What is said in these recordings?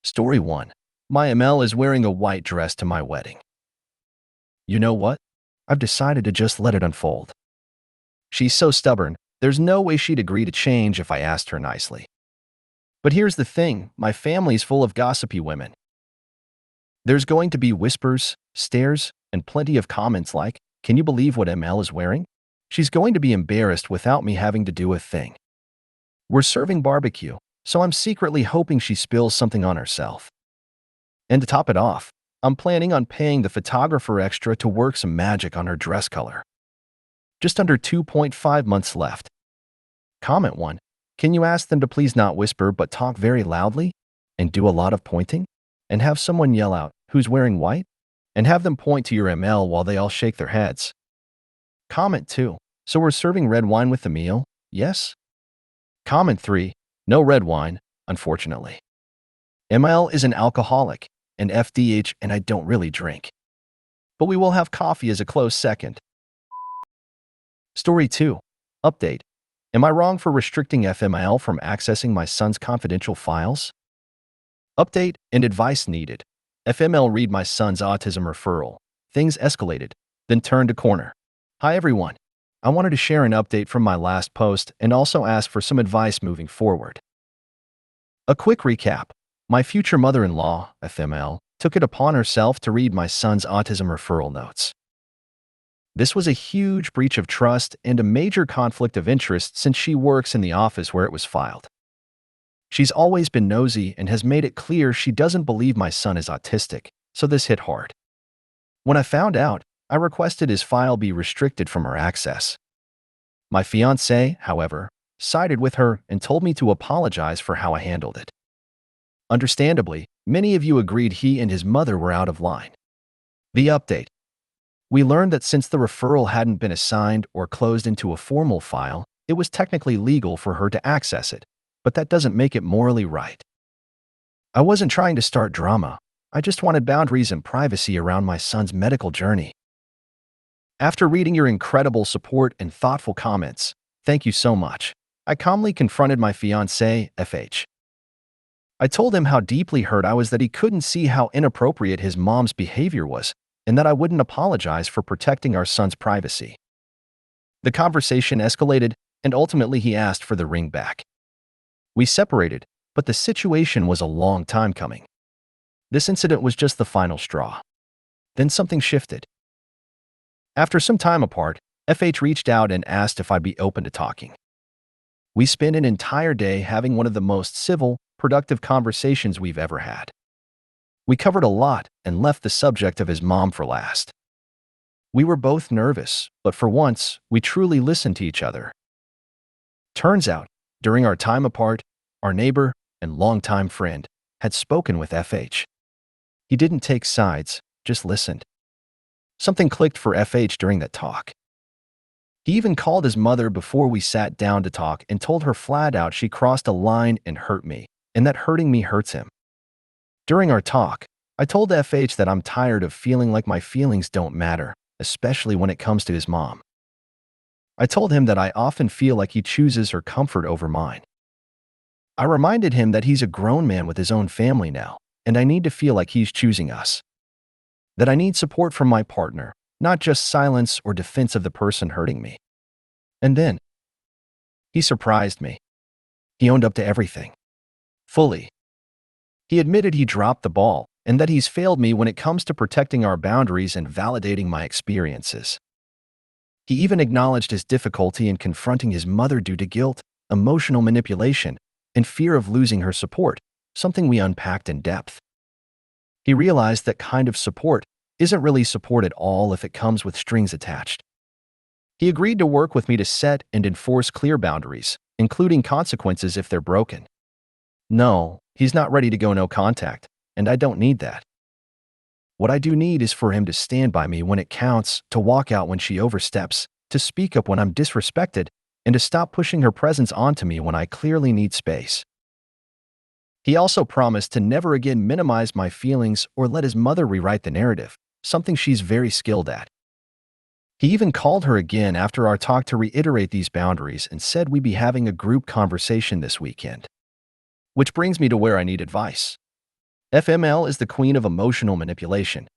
Story 1. My ML is wearing a white dress to my wedding. You know what? I've decided to just let it unfold. She's so stubborn, there's no way she'd agree to change if I asked her nicely. But here's the thing, my family's full of gossipy women. There's going to be whispers, stares, and plenty of comments like, "Can you believe what ML is wearing?" She's going to be embarrassed without me having to do a thing. We're serving barbecue, so I'm secretly hoping she spills something on herself. And to top it off, I'm planning on paying the photographer extra to work some magic on her dress color. Just under 2.5 months left. Comment 1. Can you ask them to please not whisper but talk very loudly? And do a lot of pointing? And have someone yell out, "Who's wearing white?" And have them point to your ML while they all shake their heads. Comment 2. So we're serving red wine with the meal? Yes? Comment 3. No red wine, unfortunately. ML is an alcoholic, and FDH, and I don't really drink. But we will have coffee as a close second. Story 2. Update. Am I wrong for restricting FML from accessing my son's confidential files? Update and advice needed. FML read my son's autism referral. Things escalated, then turned a corner. Hi everyone. I wanted to share an update from my last post and also ask for some advice moving forward. A quick recap. My future mother-in-law, FML, took it upon herself to read my son's autism referral notes. This was a huge breach of trust and a major conflict of interest since she works in the office where it was filed. She's always been nosy and has made it clear she doesn't believe my son is autistic, so this hit hard. When I found out, I requested his file be restricted from her access. My fiancé, however, sided with her and told me to apologize for how I handled it. Understandably, many of you agreed he and his mother were out of line. The update. We learned that since the referral hadn't been assigned or closed into a formal file, it was technically legal for her to access it, but that doesn't make it morally right. I wasn't trying to start drama. I just wanted boundaries and privacy around my son's medical journey. After reading your incredible support and thoughtful comments, thank you so much. I calmly confronted my fiancé, FH. I told him how deeply hurt I was that he couldn't see how inappropriate his mom's behavior was, and that I wouldn't apologize for protecting our son's privacy. The conversation escalated, and ultimately he asked for the ring back. We separated, but the situation was a long time coming. This incident was just the final straw. Then something shifted. After some time apart, FH reached out and asked if I'd be open to talking. We spent an entire day having one of the most civil, productive conversations we've ever had. We covered a lot and left the subject of his mom for last. We were both nervous, but for once, we truly listened to each other. Turns out, during our time apart, our neighbor and longtime friend had spoken with FH. He didn't take sides, just listened. Something clicked for FH during that talk. He even called his mother before we sat down to talk and told her flat out she crossed a line and hurt me, and that hurting me hurts him. During our talk, I told FH that I'm tired of feeling like my feelings don't matter, especially when it comes to his mom. I told him that I often feel like he chooses her comfort over mine. I reminded him that he's a grown man with his own family now, and I need to feel like he's choosing us. That I need support from my partner, not just silence or defense of the person hurting me. And then, he surprised me. He owned up to everything. Fully. He admitted he dropped the ball and that he's failed me when it comes to protecting our boundaries and validating my experiences. He even acknowledged his difficulty in confronting his mother due to guilt, emotional manipulation, and fear of losing her support, something we unpacked in depth. He realized that kind of support isn't really support at all if it comes with strings attached. He agreed to work with me to set and enforce clear boundaries, including consequences if they're broken. No, he's not ready to go no contact, and I don't need that. What I do need is for him to stand by me when it counts, to walk out when she oversteps, to speak up when I'm disrespected, and to stop pushing her presence onto me when I clearly need space. He also promised to never again minimize my feelings or let his mother rewrite the narrative, something she's very skilled at. He even called her again after our talk to reiterate these boundaries and said we'd be having a group conversation this weekend. Which brings me to where I need advice. FML is the queen of emotional manipulation.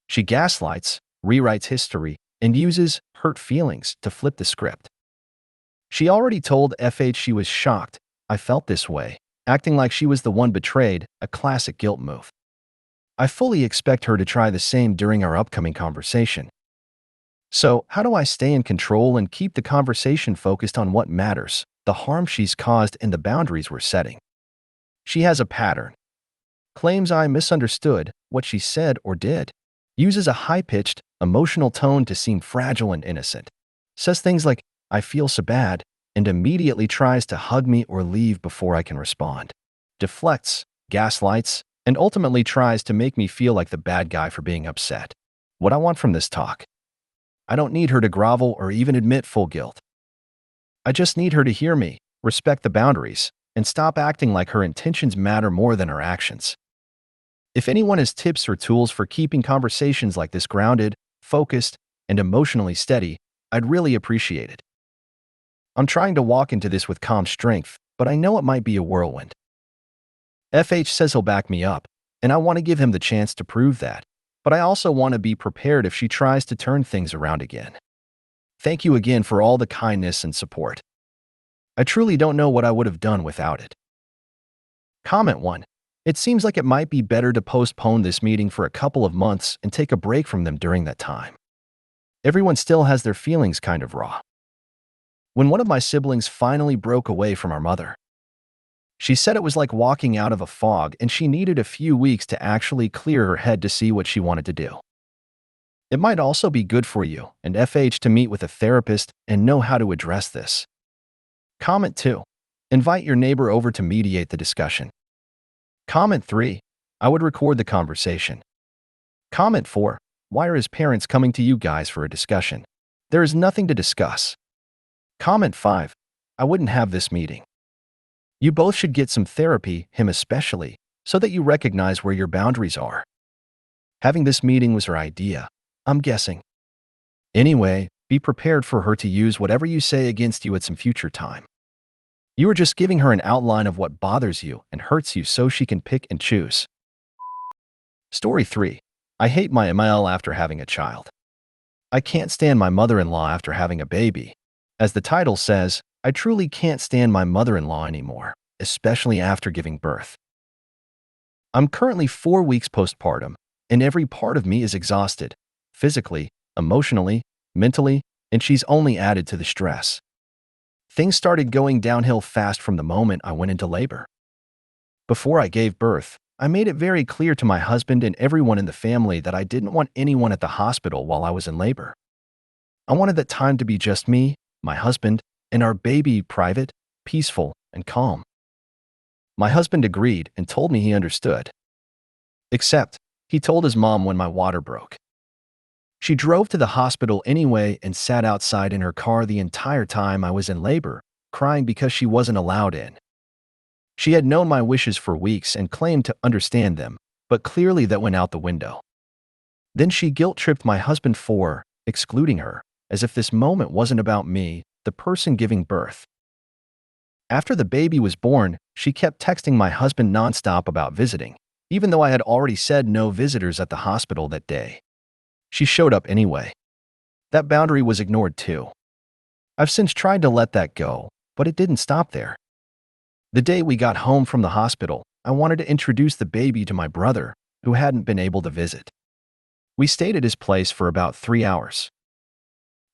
She gaslights, rewrites history, and uses hurt feelings to flip the script. She already told FH she was shocked I felt this way, acting like she was the one betrayed, a classic guilt move. I fully expect her to try the same during our upcoming conversation. So, how do I stay in control and keep the conversation focused on what matters, the harm she's caused and the boundaries we're setting? She has a pattern. Claims I misunderstood what she said or did. Uses a high-pitched, emotional tone to seem fragile and innocent. Says things like, "I feel so bad," and immediately tries to hug me or leave before I can respond. Deflects, gaslights, and ultimately tries to make me feel like the bad guy for being upset. What I want from this talk? I don't need her to grovel or even admit full guilt. I just need her to hear me, respect the boundaries, and stop acting like her intentions matter more than her actions. If anyone has tips or tools for keeping conversations like this grounded, focused, and emotionally steady, I'd really appreciate it. I'm trying to walk into this with calm strength, but I know it might be a whirlwind. FH says he'll back me up, and I want to give him the chance to prove that, but I also want to be prepared if she tries to turn things around again. Thank you again for all the kindness and support. I truly don't know what I would have done without it. Comment 1. It seems like it might be better to postpone this meeting for a couple of months and take a break from them during that time. Everyone still has their feelings kind of raw. When one of my siblings finally broke away from our mother, she said it was like walking out of a fog and she needed a few weeks to actually clear her head to see what she wanted to do. It might also be good for you and FH to meet with a therapist and know how to address this. Comment 2. Invite your neighbor over to mediate the discussion. Comment 3. I would record the conversation. Comment 4. Why are his parents coming to you guys for a discussion? There is nothing to discuss. Comment 5. I wouldn't have this meeting. You both should get some therapy, him especially, so that you recognize where your boundaries are. Having this meeting was her idea, I'm guessing. Anyway, be prepared for her to use whatever you say against you at some future time. You are just giving her an outline of what bothers you and hurts you so she can pick and choose. Story 3. I hate my MIL after having a child. I can't stand my mother-in-law after having a baby. As the title says, I truly can't stand my mother-in-law anymore, especially after giving birth. I'm currently 4 weeks postpartum, and every part of me is exhausted, physically, emotionally, mentally, and she's only added to the stress. Things started going downhill fast from the moment I went into labor. Before I gave birth, I made it very clear to my husband and everyone in the family that I didn't want anyone at the hospital while I was in labor. I wanted that time to be just me, my husband, and our baby private, peaceful, and calm. My husband agreed and told me he understood. Except, he told his mom when my water broke. She drove to the hospital anyway and sat outside in her car the entire time I was in labor, crying because she wasn't allowed in. She had known my wishes for weeks and claimed to understand them, but clearly that went out the window. Then she guilt-tripped my husband for excluding her, as if this moment wasn't about me, the person giving birth. After the baby was born, she kept texting my husband nonstop about visiting, even though I had already said no visitors at the hospital that day. She showed up anyway. That boundary was ignored too. I've since tried to let that go, but it didn't stop there. The day we got home from the hospital, I wanted to introduce the baby to my brother, who hadn't been able to visit. We stayed at his place for about 3 hours.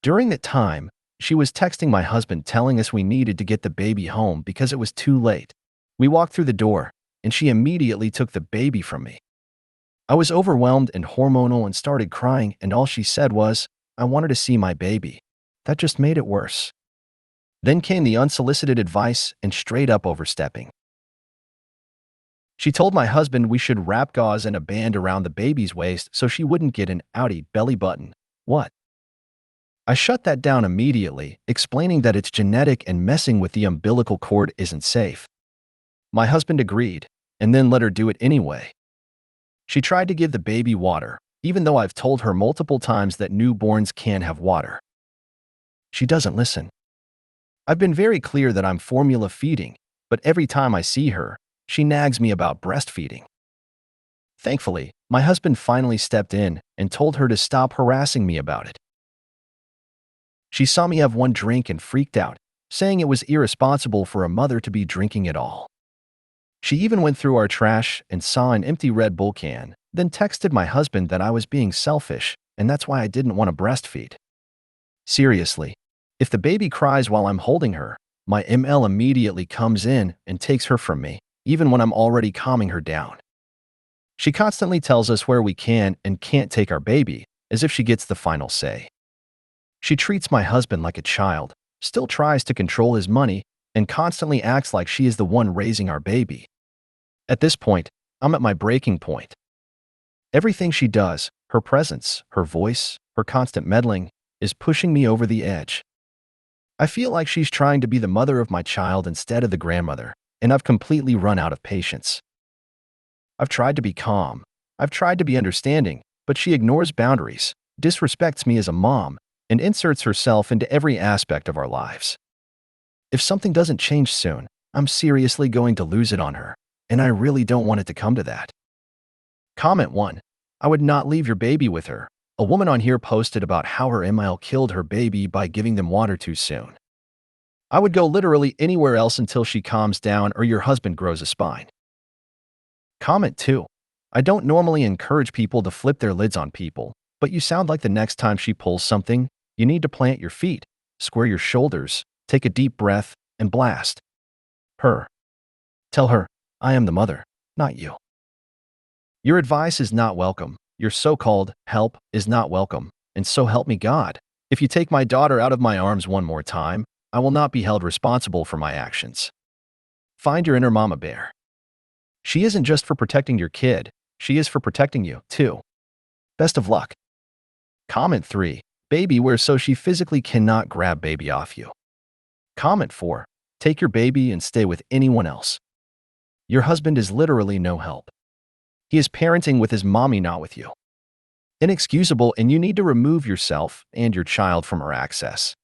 During that time, she was texting my husband telling us we needed to get the baby home because it was too late. We walked through the door, and she immediately took the baby from me. I was overwhelmed and hormonal and started crying, and all she said was, I wanted to see my baby. That just made it worse. Then came the unsolicited advice and straight-up overstepping. She told my husband we should wrap gauze and a band around the baby's waist so she wouldn't get an outie belly button. What? I shut that down immediately, explaining that it's genetic and messing with the umbilical cord isn't safe. My husband agreed, and then let her do it anyway. She tried to give the baby water, even though I've told her multiple times that newborns can have water. She doesn't listen. I've been very clear that I'm formula feeding, but every time I see her, she nags me about breastfeeding. Thankfully, my husband finally stepped in and told her to stop harassing me about it. She saw me have one drink and freaked out, saying it was irresponsible for a mother to be drinking at all. She even went through our trash and saw an empty Red Bull can, then texted my husband that I was being selfish and that's why I didn't want to breastfeed. Seriously, if the baby cries while I'm holding her, my ML immediately comes in and takes her from me, even when I'm already calming her down. She constantly tells us where we can and can't take our baby, as if she gets the final say. She treats my husband like a child, still tries to control his money, and constantly acts like she is the one raising our baby. At this point, I'm at my breaking point. Everything she does, her presence, her voice, her constant meddling, is pushing me over the edge. I feel like she's trying to be the mother of my child instead of the grandmother, and I've completely run out of patience. I've tried to be calm. I've tried to be understanding, but she ignores boundaries, disrespects me as a mom, and inserts herself into every aspect of our lives. If something doesn't change soon, I'm seriously going to lose it on her, and I really don't want it to come to that. Comment 1. I would not leave your baby with her. A woman on here posted about how her MIL killed her baby by giving them water too soon. I would go literally anywhere else until she calms down or your husband grows a spine. Comment 2. I don't normally encourage people to flip their lids on people, but you sound like the next time she pulls something, you need to plant your feet, square your shoulders, take a deep breath, and blast her. Tell her, I am the mother, not you. Your advice is not welcome. Your so-called help is not welcome. And so help me God. If you take my daughter out of my arms one more time, I will not be held responsible for my actions. Find your inner mama bear. She isn't just for protecting your kid, she is for protecting you, too. Best of luck. Comment 3. Baby wear so she physically cannot grab baby off you. Comment 4. Take your baby and stay with anyone else. Your husband is literally no help. He is parenting with his mommy, not with you. Inexcusable, and you need to remove yourself and your child from her access.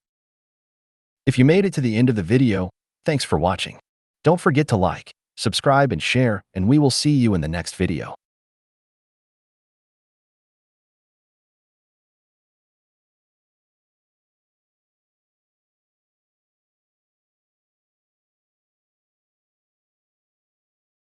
If you made it to the end of the video, thanks for watching. Don't forget to like, subscribe, and share, and we will see you in the next video.